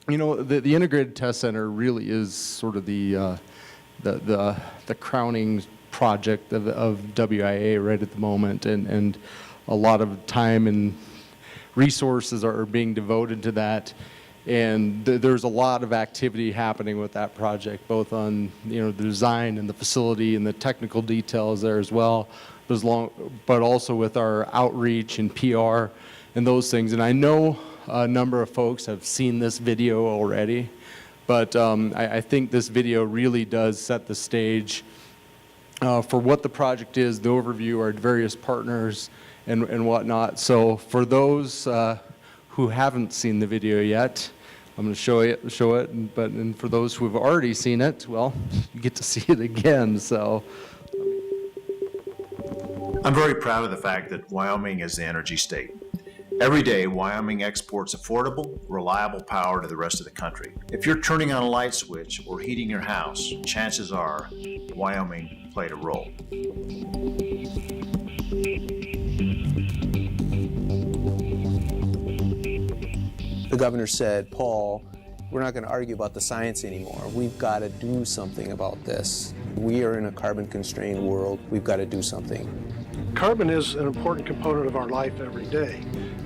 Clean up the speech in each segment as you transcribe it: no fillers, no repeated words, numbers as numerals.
You know, the integrated test center really is sort of the crowning project of WIA right at the moment, and a lot of time and resources are being devoted to that. And there's a lot of activity happening with that project, both on the design and the facility and the technical details there as well, but also with our outreach and PR and those things. And I know a number of folks have seen this video already, but I think this video really does set the stage for what the project is, the overview, our various partners, and whatnot. So for those who haven't seen the video yet, I'm going to show it. And for those who have already seen it, well, you get to see it again. So I'm very proud of the fact that Wyoming is the energy state. Every day, Wyoming exports affordable, reliable power to the rest of the country. If you're turning on a light switch or heating your house, chances are Wyoming played a role. The governor said, Paul, we're not going to argue about the science anymore. We've got to do something about this. We are in a carbon-constrained world. We've got to do something. Carbon is an important component of our life every day.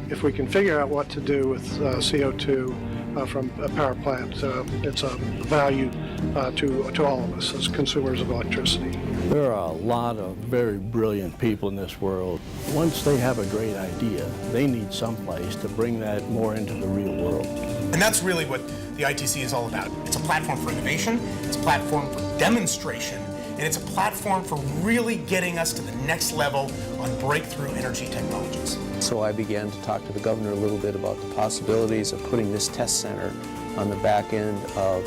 If we can figure out what to do with CO2 from a power plant, it's a value to all of us as consumers of electricity. There are a lot of very brilliant people in this world. Once they have a great idea, they need someplace to bring that more into the real world. And that's really what the ITC is all about. It's a platform for innovation, it's a platform for demonstration, and it's a platform for really getting us to the next level on breakthrough energy technologies. So I began to talk to the governor a little bit about the possibilities of putting this test center on the back end of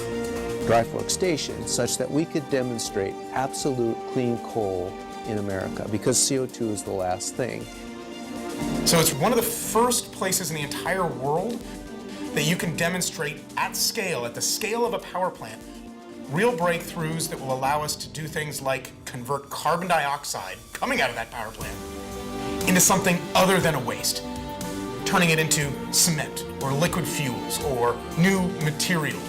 Dry Fork Station such that we could demonstrate absolute clean coal in America, because CO2 is the last thing. So it's one of the first places in the entire world that you can demonstrate at scale, at the scale of a power plant, real breakthroughs that will allow us to do things like convert carbon dioxide coming out of that power plant into something other than a waste, turning it into cement or liquid fuels or new material,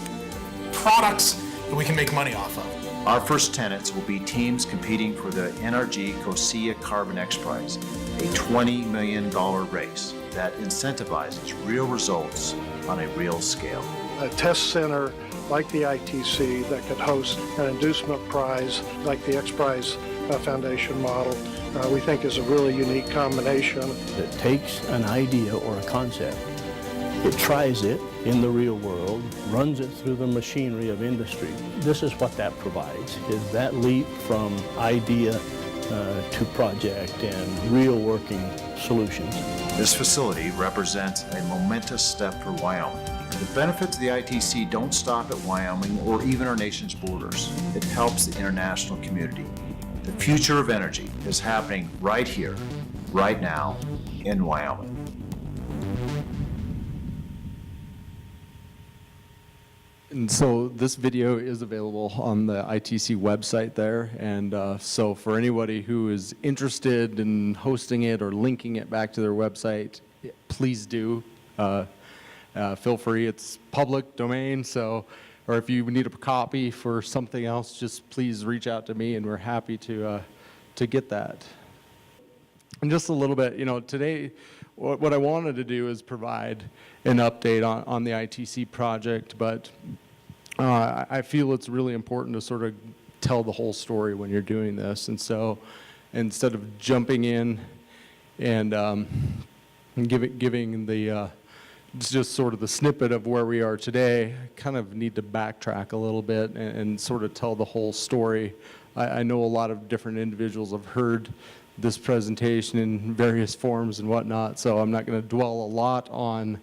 products that we can make money off of. Our first tenants will be teams competing for the NRG COSIA Carbon XPRIZE, a $20 million race that incentivizes real results on a real scale. A test center like the ITC that could host an inducement prize like the XPRIZE Foundation model, we think is a really unique combination. It takes an idea or a concept, it tries it in the real world, runs it through the machinery of industry. This is what that provides, is that leap from idea to project and real working solutions. This facility represents a momentous step for Wyoming. The benefits of the ITC don't stop at Wyoming or even our nation's borders. It helps the international community. The future of energy is happening right here, right now, in Wyoming. And so this video is available on the ITC website there, and so for anybody who is interested in hosting it or linking it back to their website, please do. Feel free, it's public domain, so, or if you need a copy for something else, just please reach out to me and we're happy to get that. And just a little bit, today, what I wanted to do is provide an update on the ITC project, but I feel it's really important to sort of tell the whole story when you're doing this. And so instead of jumping in and giving the just sort of the snippet of where we are today, I kind of need to backtrack a little bit and sort of tell the whole story. I know a lot of different individuals have heard this presentation in various forms and whatnot, so I'm not going to dwell a lot on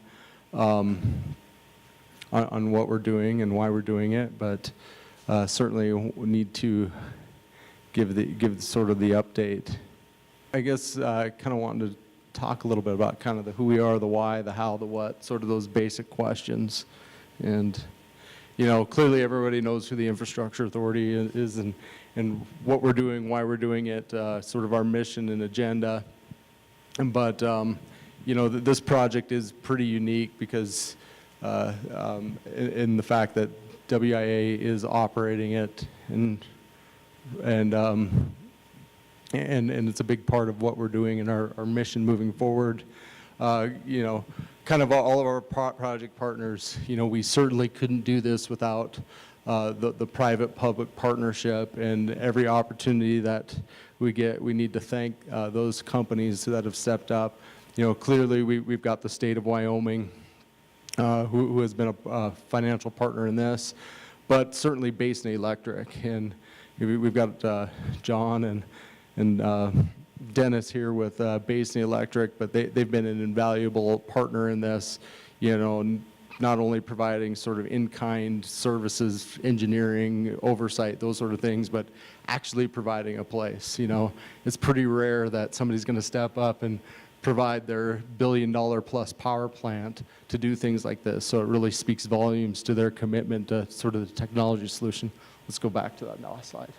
what we're doing and why we're doing it, but certainly we need to give sort of the update. I guess I kind of wanted to talk a little bit about kind of the who we are, the why, the how, the what, sort of those basic questions. And clearly everybody knows who the Infrastructure Authority is and what we're doing, why we're doing it, sort of our mission and agenda. But this project is pretty unique because in the fact that WIA is operating it, and it's a big part of what we're doing in our mission moving forward. You know, kind of all of our project partners, you know, we certainly couldn't do this without the private-public partnership, and every opportunity that we get, we need to thank those companies that have stepped up. You know, clearly we've got the state of Wyoming, who has been a financial partner in this, but certainly Basin Electric, and we've got John and Dennis here with Basin Electric, but they've been an invaluable partner in this, you know, not only providing sort of in-kind services, engineering, oversight, those sort of things, but actually providing a place. You know, it's pretty rare that somebody's going to step up and provide their billion-dollar-plus power plant to do things like this. So it really speaks volumes to their commitment to sort of the technology solution. Let's go back to that last slide.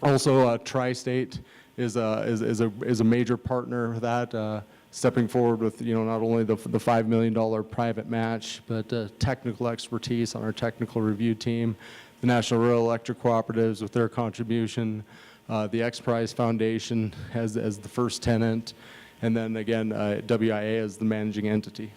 Also, Tri-State is a major partner of that, stepping forward with, you know, not only the $5 million private match, but technical expertise on our technical review team, the National Rural Electric Cooperatives with their contribution, the XPRIZE Foundation as the first tenant, and then again WIA as the managing entity.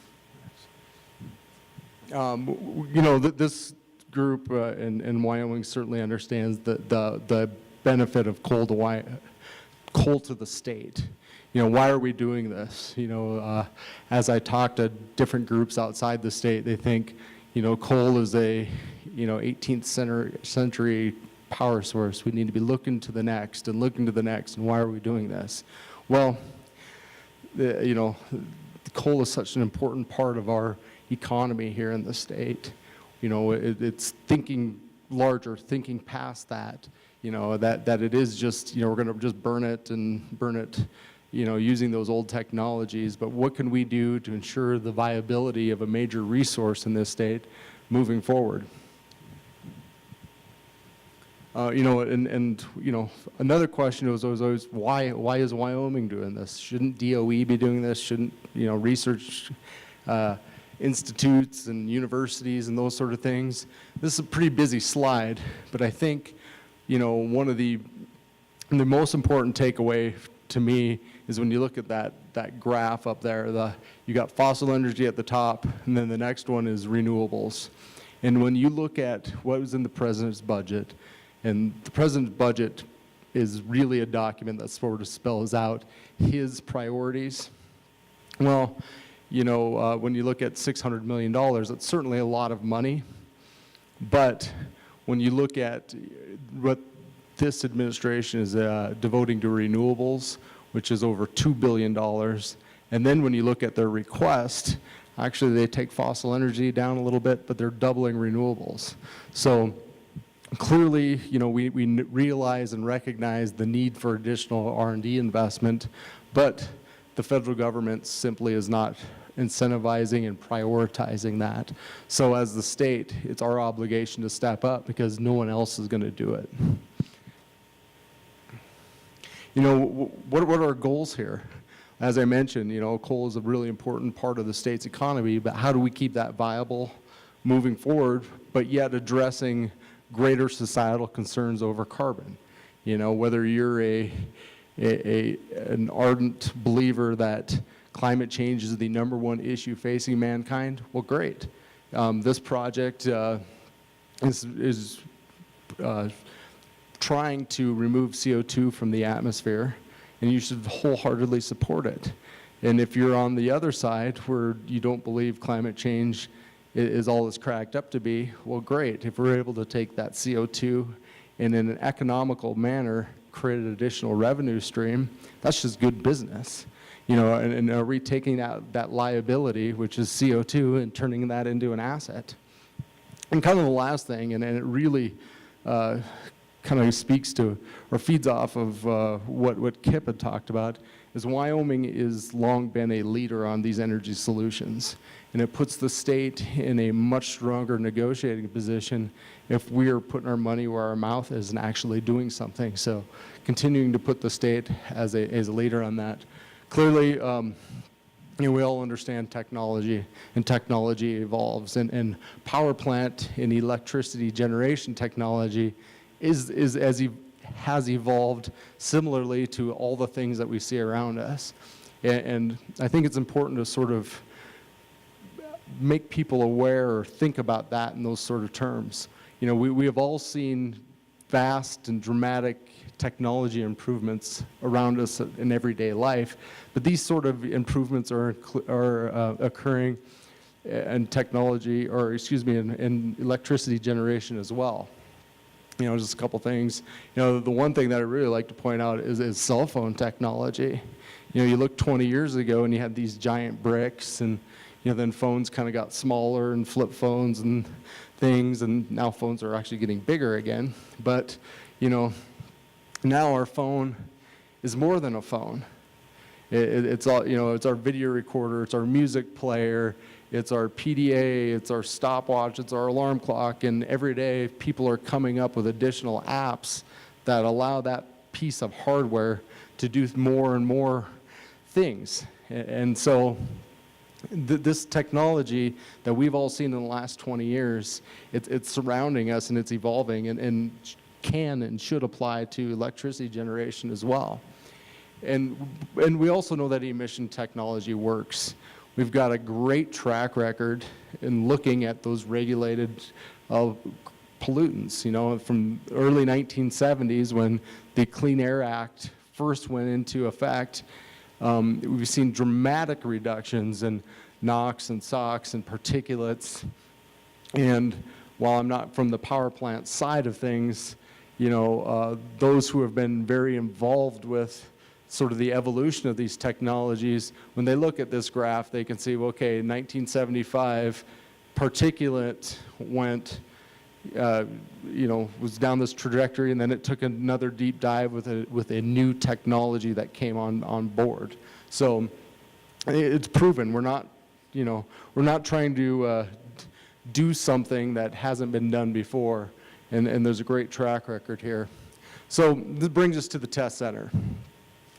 You know, this group in Wyoming certainly understands the benefit of coal to the state. You know, why are we doing this? You know, as I talk to different groups outside the state, they think, you know, coal is a, you know, 18th century power source. We need to be looking to the next and looking to the next, and why are we doing this? Well, you know, coal is such an important part of our economy here in the state. You know, it's thinking larger, thinking past that, you know, that it is just, you know, we're going to just burn it, you know, using those old technologies, but what can we do to ensure the viability of a major resource in this state moving forward? You know, and you know, another question was always why is Wyoming doing this? Shouldn't DOE be doing this? Shouldn't, you know, research institutes and universities and those sort of things? This is a pretty busy slide, but I think, you know, one of the most important takeaway to me is when you look at that graph up there, you got fossil energy at the top, and then the next one is renewables. And when you look at what was in the president's budget, and the president's budget is really a document that sort of spells out his priorities. Well, you know, when you look at $600 million, it's certainly a lot of money, but when you look at what this administration is devoting to renewables, which is over $2 billion. And then when you look at their request, actually they take fossil energy down a little bit, but they're doubling renewables. So clearly, you know, we realize and recognize the need for additional R&D investment, but the federal government simply is not incentivizing and prioritizing that. So as the state, it's our obligation to step up because no one else is going to do it. You know, what are our goals here? As I mentioned, you know, coal is a really important part of the state's economy, but how do we keep that viable moving forward, but yet addressing greater societal concerns over carbon? You know, whether you're an ardent believer that climate change is the #1 issue facing mankind, well, great. This project is trying to remove CO2 from the atmosphere, and you should wholeheartedly support it. And if you're on the other side where you don't believe climate change is all it's cracked up to be, well, great. If we're able to take that CO2 and in an economical manner create an additional revenue stream, that's just good business. You know, and are we taking that liability, which is CO2, and turning that into an asset? And kind of the last thing, and it really kind of speaks to or feeds off of what Kip had talked about, is Wyoming has long been a leader on these energy solutions. And it puts the state in a much stronger negotiating position if we are putting our money where our mouth is and actually doing something. So continuing to put the state as a leader on that. Clearly, we all understand technology, and technology evolves, and power plant and electricity generation technology has evolved similarly to all the things that we see around us. And I think it's important to sort of make people aware or think about that in those sort of terms. You know, we have all seen vast and dramatic technology improvements around us in everyday life, but these sort of improvements are occurring in technology, or excuse me, in electricity generation as well. You know, just a couple things. You know, the one thing that I really like to point out is cell phone technology. You know, you look 20 years ago and you had these giant bricks, and you know, then phones kind of got smaller, and flip phones and things, and now phones are actually getting bigger again. But you know, now our phone is more than a phone. It's all, you know, it's our video recorder, it's our music player, it's our PDA, it's our stopwatch, it's our alarm clock, and every day people are coming up with additional apps that allow that piece of hardware to do more and more things. And so this technology that we've all seen in the last 20 years, it's surrounding us, and it's evolving, and can and should apply to electricity generation as well. And we also know that emission technology works. We've got a great track record in looking at those regulated pollutants, you know, from early 1970s when the Clean Air Act first went into effect. We've seen dramatic reductions in NOx and SOx and particulates. And while I'm not from the power plant side of things, you know, those who have been very involved with sort of the evolution of these technologies, when they look at this graph, they can see, well, okay, in 1975, particulate went, you know, was down this trajectory, and then it took another deep dive with a new technology that came on board. So it's proven. We're not, you know, we're not trying to do something that hasn't been done before, and there's a great track record here. So this brings us to the test center.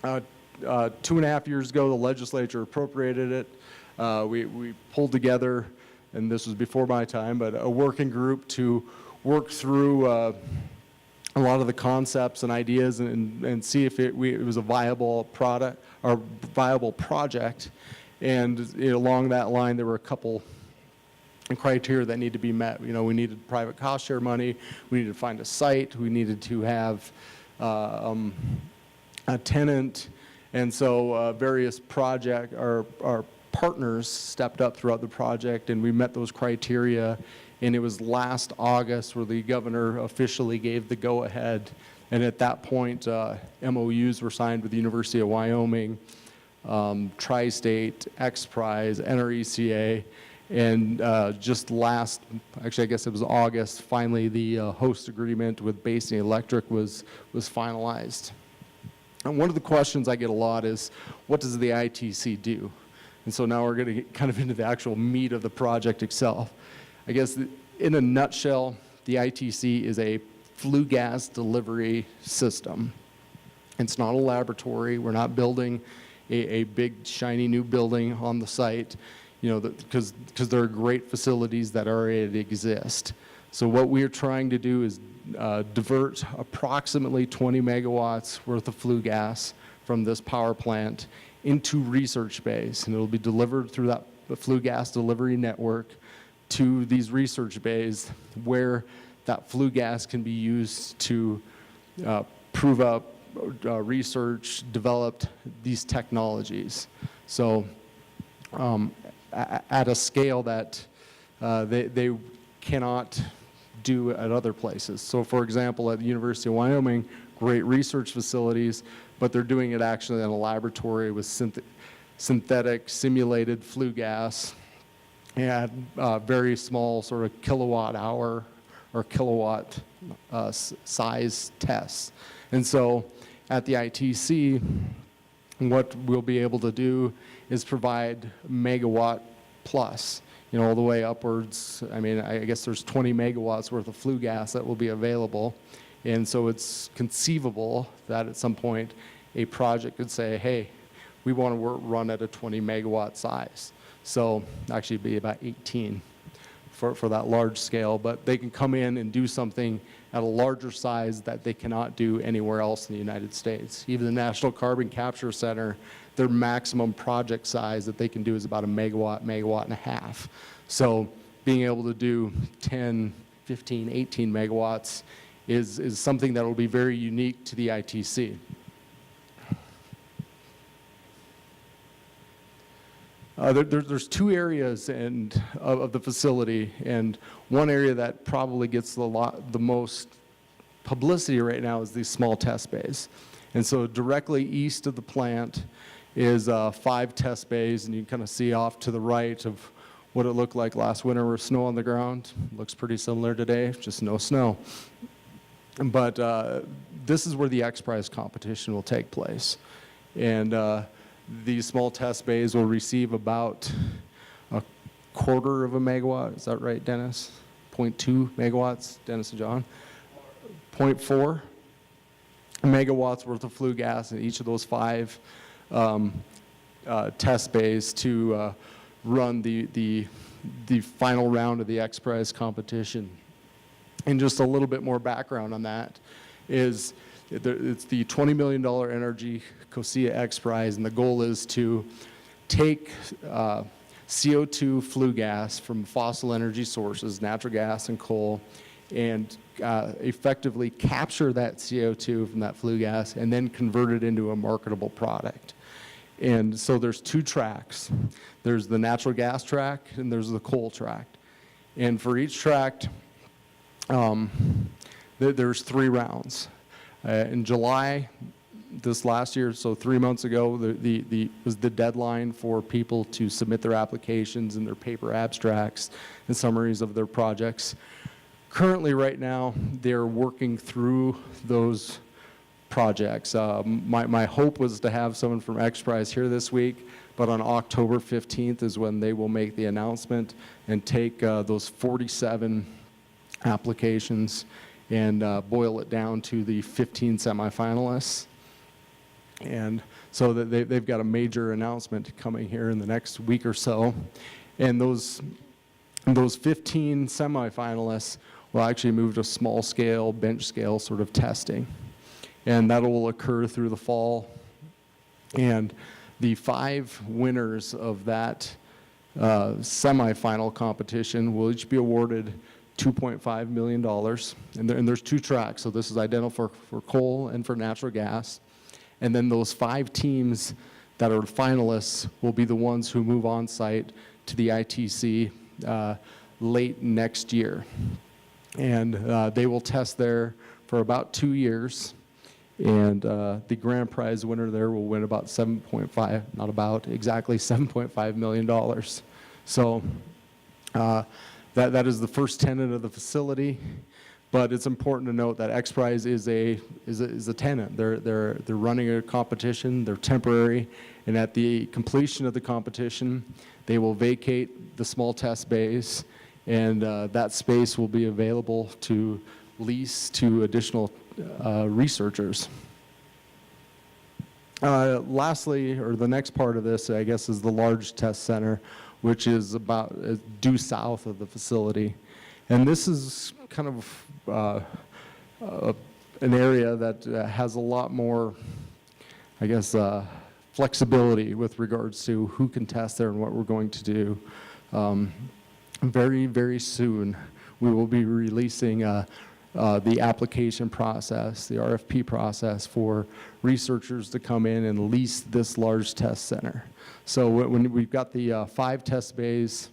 2.5 years ago, the legislature appropriated it. We pulled together, and this was before my time, but a working group to work through a lot of the concepts and ideas and see if it was a viable product or viable project. And you know, along that line, there were a couple criteria that need to be met. You know, we needed private cost share money, we needed to find a site, we needed to have a tenant, and so various project our partners stepped up throughout the project, and we met those criteria. And it was last August where the governor officially gave the go-ahead, and at that point MOUs were signed with the University of Wyoming, Tri-State, XPRIZE, NRECA, and just last, actually I guess it was August, finally the host agreement with Basin Electric was finalized. And one of the questions I get a lot is, what does the ITC do? And so now we're going to get kind of into the actual meat of the project itself. I guess in a nutshell, the ITC is a flue gas delivery system. It's not a laboratory. We're not building a big shiny new building on the site, you know, because there are great facilities that already exist. So what we're trying to do is divert approximately 20 megawatts worth of flue gas from this power plant into research bays, and it'll be delivered through the flue gas delivery network to these research bays where that flue gas can be used to prove up, research, develop these technologies. So at a scale that they cannot do at other places. So for example, at the University of Wyoming, great research facilities, but they're doing it actually in a laboratory with synthetic simulated flue gas and very small sort of kilowatt hour or kilowatt size tests. And so at the ITC, what we'll be able to do is provide megawatt plus, you know, all the way upwards. I mean, I guess there's 20 megawatts worth of flue gas that will be available. And so it's conceivable that at some point a project could say, hey, we want to run at a 20 megawatt size. So actually it'd be about 18 for that large scale, but they can come in and do something at a larger size that they cannot do anywhere else in the United States. Even the National Carbon Capture Center, their maximum project size that they can do is about a megawatt, megawatt and a half. So being able to do 10, 15, 18 megawatts is something that will be very unique to the ITC. There's two areas of the facility, and one area that probably gets the most publicity right now is these small test bays. And so directly east of the plant is 5 test bays, and you can kind of see off to the right of what it looked like last winter with snow on the ground. Looks pretty similar today, just no snow. But this is where the XPRIZE competition will take place. And these small test bays will receive about a quarter of a megawatt. Is that right, Dennis? 0.2 megawatts, Dennis and John? 0.4 megawatts worth of flue gas in each of those 5 test bays to run the final round of the XPRIZE competition. And just a little bit more background on that is it's the $20 million energy COSIA XPRIZE, and the goal is to take CO2 flue gas from fossil energy sources, natural gas and coal, and effectively capture that CO2 from that flue gas and then convert it into a marketable product. And so there's 2 tracks. There's the natural gas track and there's the coal track. And for each track, there's 3 rounds. In July this last year, so 3 months ago, was the deadline for people to submit their applications and their paper abstracts and summaries of their projects. Currently, right now, they're working through those projects. My hope was to have someone from XPRIZE here this week, but on October 15th is when they will make the announcement and take those 47 applications and boil it down to the 15 semifinalists. And so that they've got a major announcement coming here in the next week or so. And those 15 semifinalists will actually move to small scale, bench scale sort of testing. And that will occur through the fall. And the 5 winners of that semifinal competition will each be awarded $2.5 million. And there's 2 tracks, so this is identical for coal and for natural gas. And then those 5 teams that are finalists will be the ones who move on site to the ITC late next year. And they will test there for about 2 years. And the grand prize winner there will win about exactly $7.5 million. So that is the first tenet of the facility. But it's important to note that XPRIZE is a tenant. They're running a competition. They're temporary, and at the completion of the competition, they will vacate the small test bays, and that space will be available to lease to additional researchers. Lastly, or the next part of this, I guess, is the large test center, which is about due south of the facility. And this is kind of an area that has a lot more, I guess, flexibility with regards to who can test there and what we're going to do. Very, very soon, we will be releasing the application process, the RFP process for researchers to come in and lease this large test center. So when we've got the 5 test bays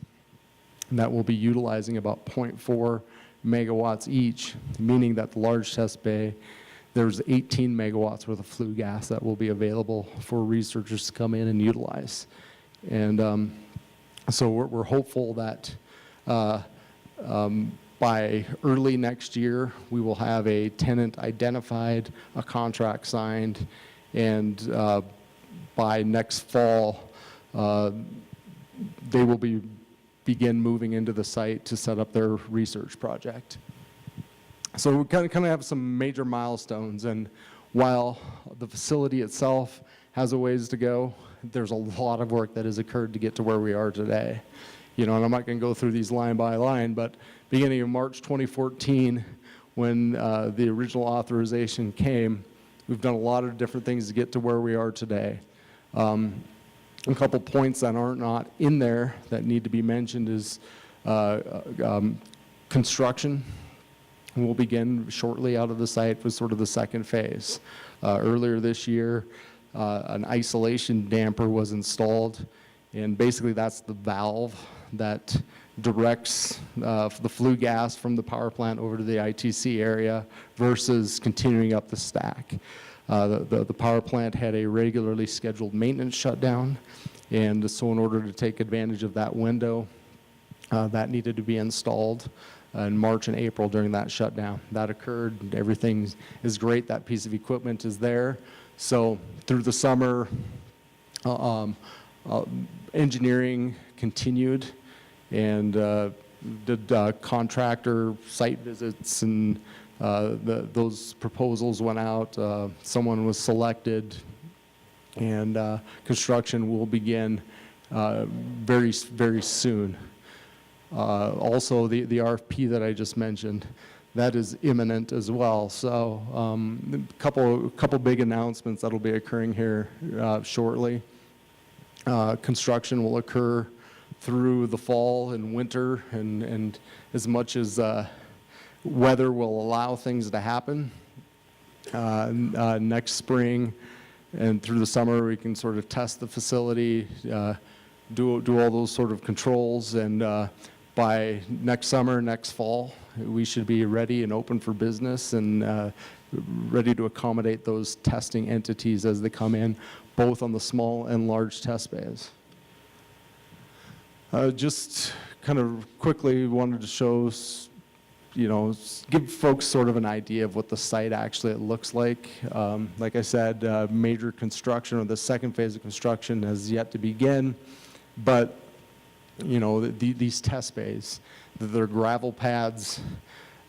that will be utilizing about 0.4 megawatts each, meaning that the large test bay, there's 18 megawatts worth of flue gas that will be available for researchers to come in and utilize. And so we're hopeful that by early next year, we will have a tenant identified, a contract signed, and by next fall, they will begin moving into the site to set up their research project. So we kind of have some major milestones, and while the facility itself has a ways to go. There's a lot of work that has occurred to get to where we are today. And I'm not going to go through these line by line, but beginning of March 2014, when the original authorization came, we've done a lot of different things to get to where we are today. A couple points that aren't not in there that need to be mentioned is construction will begin shortly out of the site with sort of the second phase. Earlier this year, an isolation damper was installed, and basically that's the valve that directs the flue gas from the power plant over to the ITC area versus continuing up the stack. The power plant had a regularly scheduled maintenance shutdown, and so in order to take advantage of that window, that needed to be installed in March and April during that shutdown. That occurred. Everything is great. That piece of equipment is there. So through the summer, engineering continued, and did contractor site visits, and those proposals went out. Someone was selected, and construction will begin very, very soon. Also, the RFP that I just mentioned, that is imminent as well. So a couple big announcements that will be occurring here shortly. Construction will occur through the fall and winter, and as much as weather will allow things to happen. Next spring and through the summer, we can sort of test the facility, do all those sort of controls, and by next summer, next fall, we should be ready and open for business and ready to accommodate those testing entities as they come in, both on the small and large test bays. Just kind of quickly wanted to show, give folks sort of an idea of what the site actually looks like. Like I said, major construction, or the second phase of construction, has yet to begin, but these test bays, they're gravel pads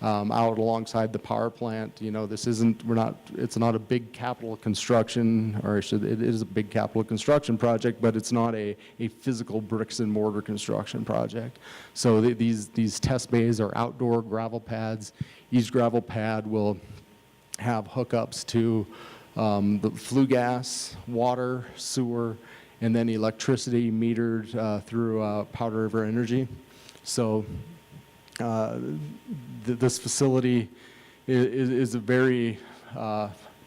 out alongside the power plant. It's not a big capital construction, or it is a big capital construction project, but it's not a physical bricks and mortar construction project. So these test bays are outdoor gravel pads. Each gravel pad will have hookups to the flue gas, water, sewer, and then electricity metered through Powder River Energy. So this facility is a very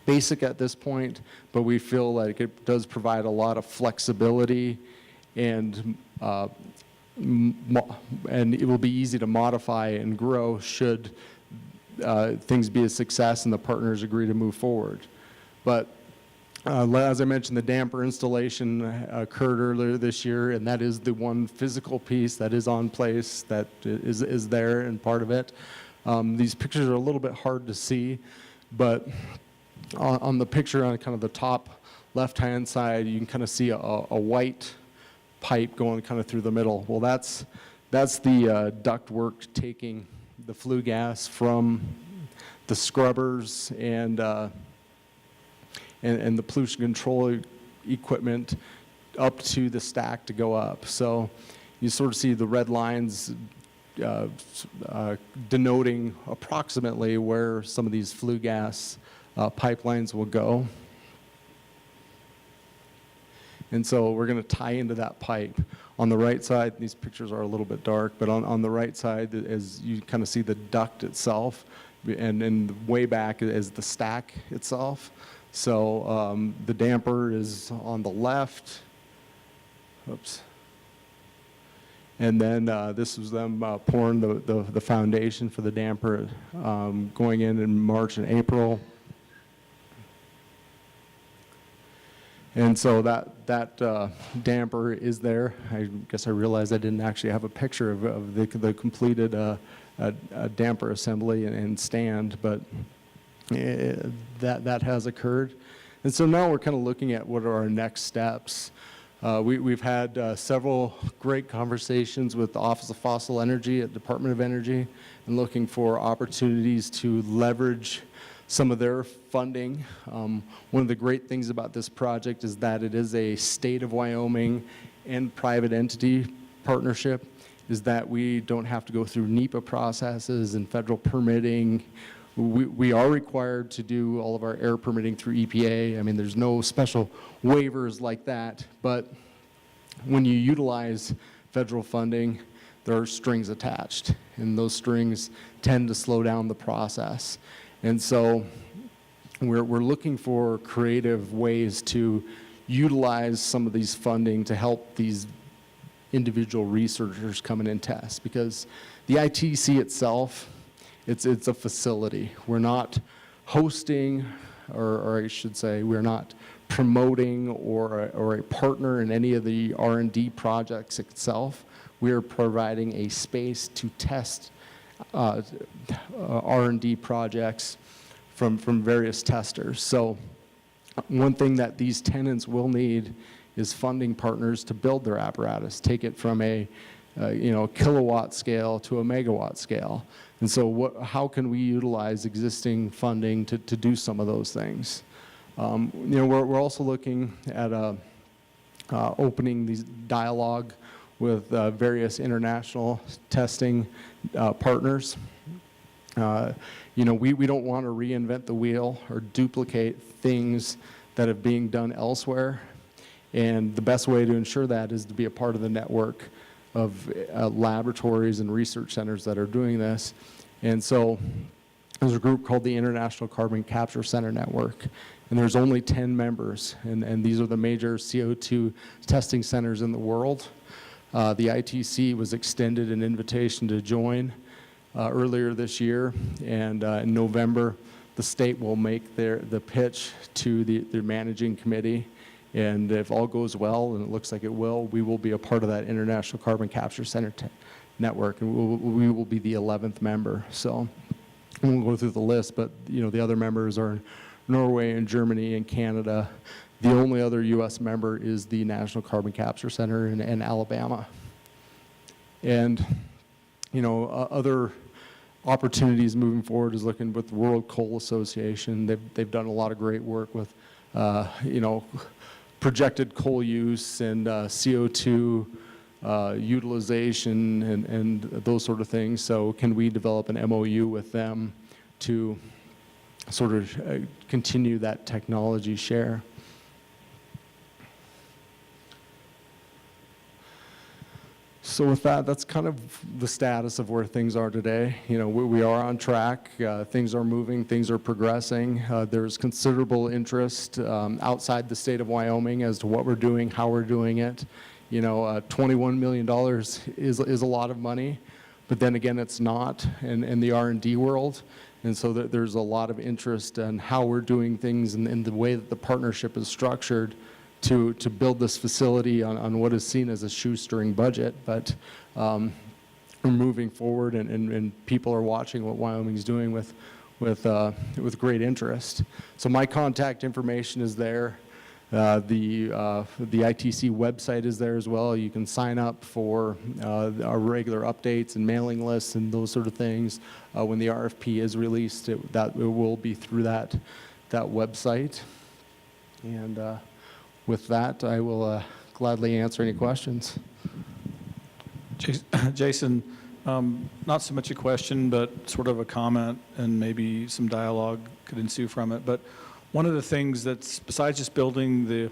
basic at this point, but we feel like it does provide a lot of flexibility, and it will be easy to modify and grow should things be a success and the partners agree to move forward. But as I mentioned, the damper installation occurred earlier this year, and that is the one physical piece that is on place, that is there and part of it. These pictures are a little bit hard to see, but on the picture on kind of the top left-hand side, you can kind of see a white pipe going kind of through the middle. Well, that's the ductwork taking the flue gas from the scrubbers and the pollution control equipment up to the stack to go up. So you sort of see the red lines denoting approximately where some of these flue gas pipelines will go. And so we're going to tie into that pipe. On the right side, these pictures are a little bit dark, but on the right side, as you kind of see the duct itself, and way back is the stack itself. So the damper is on the left. Oops. And then this was them pouring the foundation for the damper going in March and April. And so that damper is there. I guess I realized I didn't actually have a picture of the completed damper assembly and stand, but that has occurred. And so now we're kind of looking at what are our next steps. We've had several great conversations with the Office of Fossil Energy at Department of Energy, and looking for opportunities to leverage some of their funding. One of the great things about this project is that it is a state of Wyoming and private entity partnership, is that we don't have to go through NEPA processes and federal permitting. We are required to do all of our air permitting through EPA. I mean, there's no special waivers like that, but when you utilize federal funding, there are strings attached, and those strings tend to slow down the process. And so we're looking for creative ways to utilize some of these funding to help these individual researchers come in and test, because the ITC itself, it's a facility. We're not hosting, or I should say, we're not promoting or a partner in any of the R&D projects itself. We are providing a space to test R&D projects from various testers. So one thing that these tenants will need is funding partners to build their apparatus, take it from a kilowatt scale to a megawatt scale. And so how can we utilize existing funding to do some of those things? We're also looking at opening these dialogue with various international testing partners. We don't want to reinvent the wheel or duplicate things that are being done elsewhere. And the best way to ensure that is to be a part of the network of laboratories and research centers that are doing this. And so there's a group called the International Carbon Capture Center Network, and there's only 10 members, and these are the major CO2 testing centers in the world. The ITC was extended an invitation to join earlier this year, and in November, the state will make the pitch to the managing committee. And if all goes well, and it looks like it will, we will be a part of that International Carbon Capture Center network, and we will be the 11th member. So we won't go through the list, but the other members are Norway and Germany and Canada. The only other U.S. member is the National Carbon Capture Center in Alabama. And other opportunities moving forward is looking with the World Coal Association. They've done a lot of great work with projected coal use and CO2 utilization and those sort of things. So can we develop an MOU with them to sort of continue that technology share? So with that, that's kind of the status of where things are today. We are on track. Things are moving. Things are progressing. There's considerable interest outside the state of Wyoming as to what we're doing, how we're doing it. $21 million is a lot of money, but then again, it's not in the R&D world. And so there's a lot of interest in how we're doing things and the way that the partnership is structured to build this facility on what is seen as a shoestring budget. But we're moving forward, and people are watching what Wyoming's doing with great interest. So my contact information is there. The ITC website is there as well. You can sign up for our regular updates and mailing lists and those sort of things. When the RFP is released, it will be through that website. And with that, I will gladly answer any questions. Jason, not so much a question, but sort of a comment, and maybe some dialogue could ensue from it. But one of the things that's, besides just building the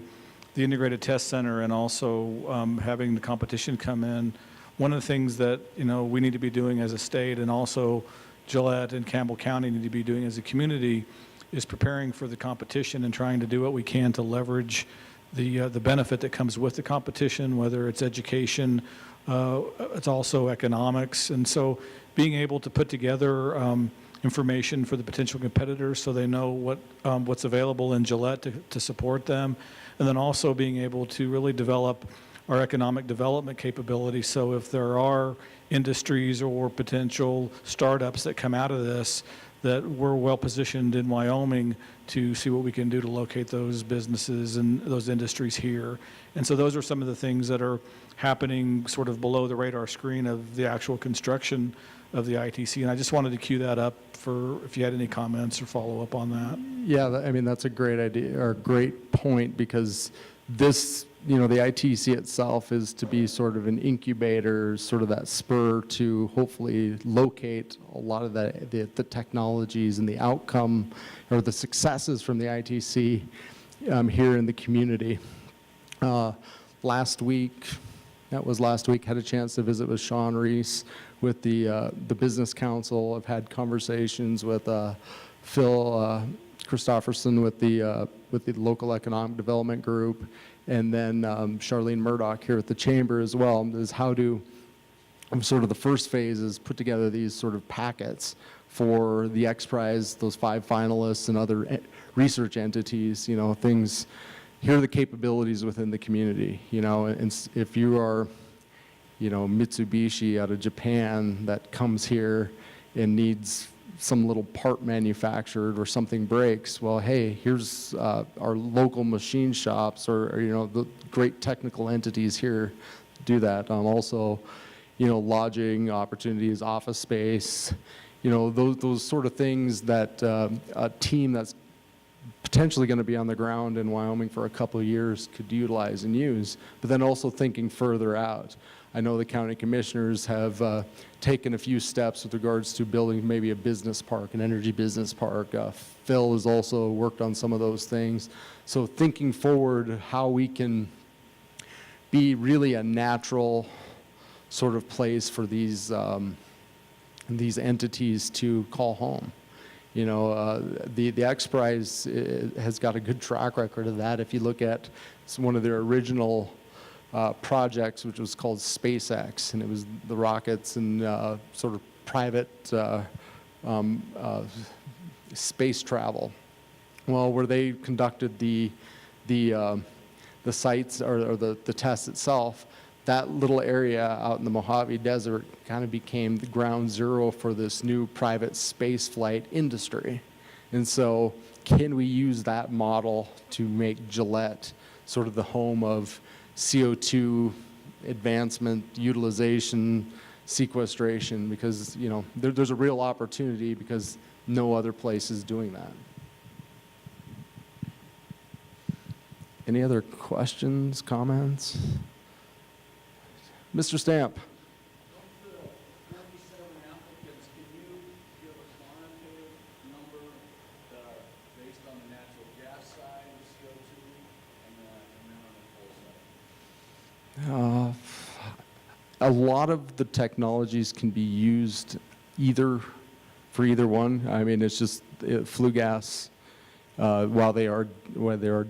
integrated test center and also having the competition come in, one of the things that we need to be doing as a state, and also Gillette and Campbell County need to be doing as a community, is preparing for the competition and trying to do what we can to leverage the benefit that comes with the competition, whether it's education, it's also economics. And so being able to put together information for the potential competitors so they know what's available in Gillette to support them, and then also being able to really develop our economic development capability. So if there are industries or potential startups that come out of this, that we're well positioned in Wyoming to see what we can do to locate those businesses and those industries here. And so those are some of the things that are happening sort of below the radar screen of the actual construction of the ITC. And I just wanted to cue that up for if you had any comments or follow up on that. Yeah, I mean, that's a great idea, or a great point, because this, you know, the ITC itself is to be sort of an incubator, sort of that spur to hopefully locate a lot of the technologies and the outcome or the successes from the ITC here in the community. Last week, had a chance to visit with Sean Reese with the Business Council. I've had conversations with Phil Christofferson with the local economic development group, and then Charlene Murdoch here at the chamber as well. Is how to sort of the first phase is put together these sort of packets for the XPRIZE, those 5 finalists and other research entities. You know, things. Here are the capabilities within the community. You know, and if you are, you know, Mitsubishi out of Japan that comes here and needs some little part manufactured or something breaks, well, hey, here's our local machine shops or, you know, the great technical entities here do that. Also, you know, lodging opportunities, office space, you know, those sort of things that a team that's potentially going to be on the ground in Wyoming for a couple of years could utilize and use, but then also thinking further out. I know the county commissioners have taken a few steps with regards to building maybe a business park, an energy business park. Phil has also worked on some of those things. So thinking forward how we can be really a natural sort of place for these entities to call home. You know, the XPRIZE has got a good track record of that. If you look at one of their original projects, which was called SpaceX, and it was the rockets and sort of private space travel. Well, where they conducted the sites or the test itself, that little area out in the Mojave Desert kind of became the ground zero for this new private space flight industry. And so can we use that model to make Gillette sort of the home of CO2 advancement, utilization, sequestration? Because, you know, there's a real opportunity because no other place is doing that. Any other questions, comments? Mr. Stamp. Of the 47 applicants, can you give a quantitative number based on the natural gas side of CO2 and then on the coal side? A lot of the technologies can be used for either one. I mean, it's just flue gas. While they are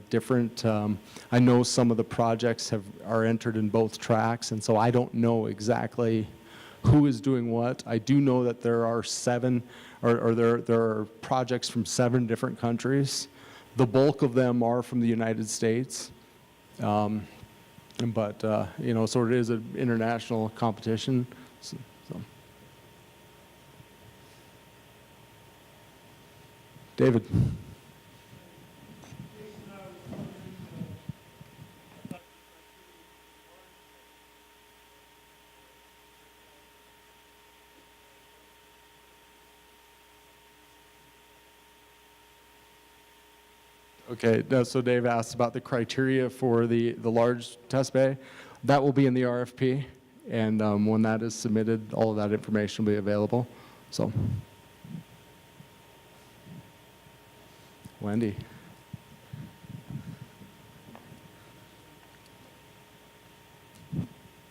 different, I know some of the projects are entered in both tracks, and so I don't know exactly who is doing what. I do know that there are there are projects from 7 different countries. The bulk of them are from the United States, but you know, so it is an international competition. So. David. Okay, so Dave asked about the criteria for the large test bay. That will be in the RFP, and when that is submitted, all of that information will be available. So, Wendy.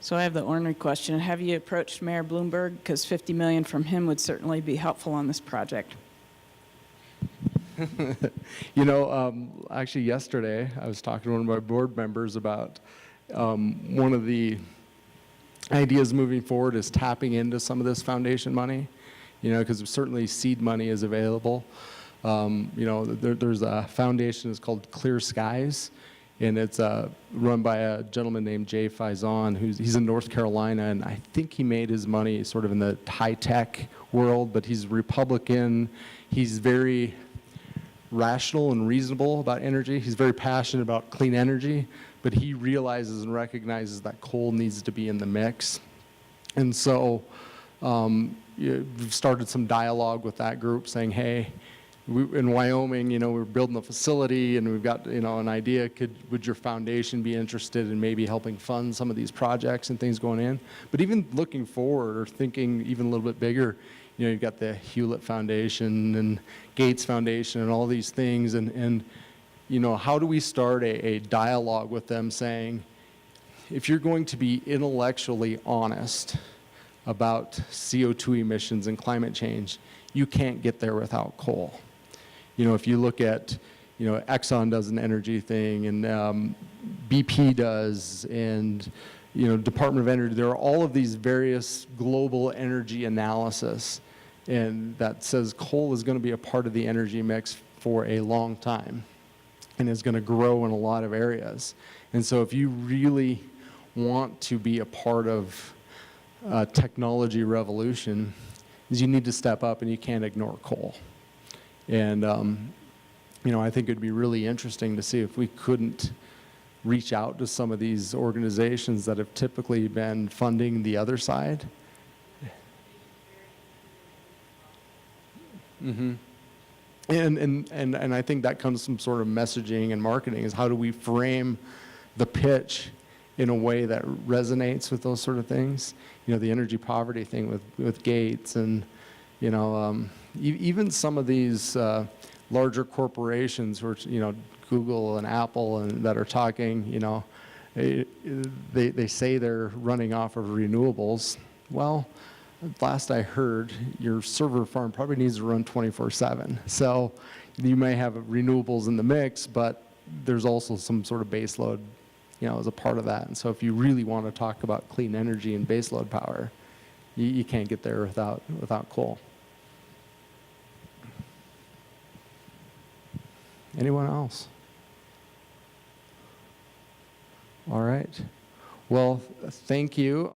So I have the ornery question. Have you approached Mayor Bloomberg? Because $50 million from him would certainly be helpful on this project. You know, actually yesterday I was talking to one of my board members about one of the ideas moving forward is tapping into some of this foundation money, you know, because certainly seed money is available. You know, there's a foundation that's called Clear Skies, and it's run by a gentleman named Jay Faison, he's in North Carolina, and I think he made his money sort of in the high-tech world, but he's Republican. he's very rational and reasonable about energy. He's very passionate about clean energy, but he realizes and recognizes that coal needs to be in the mix. And so we've started some dialogue with that group saying, hey, in Wyoming, we're building a facility and we've got, an idea. Would your foundation be interested in maybe helping fund some of these projects and things going in? But even looking forward or thinking even a little bit bigger, you've got the Hewlett Foundation and Gates Foundation and all these things. And how do we start a dialogue with them saying, if you're going to be intellectually honest about CO2 emissions and climate change, you can't get there without coal. If you look at, Exxon does an energy thing, and BP does, and, Department of Energy, there are all of these various global energy analysis, and that says coal is going to be a part of the energy mix for a long time, and is going to grow in a lot of areas. And so if you really want to be a part of technology revolution, is you need to step up and you can't ignore coal. And, I think it'd be really interesting to see if we couldn't reach out to some of these organizations that have typically been funding the other side. Mm-hmm. And I think that comes from sort of messaging and marketing, is how do we frame the pitch in a way that resonates with those sort of things. The energy poverty thing with Gates, and even some of these larger corporations, who are, Google and Apple, and that are talking, they say they're running off of renewables. Well, last I heard, your server farm probably needs to run 24/7. So you may have renewables in the mix, but there's also some sort of base load, as a part of that. And so if you really want to talk about clean energy and base load power, you can't get there without coal. Anyone else? All right. Well, thank you.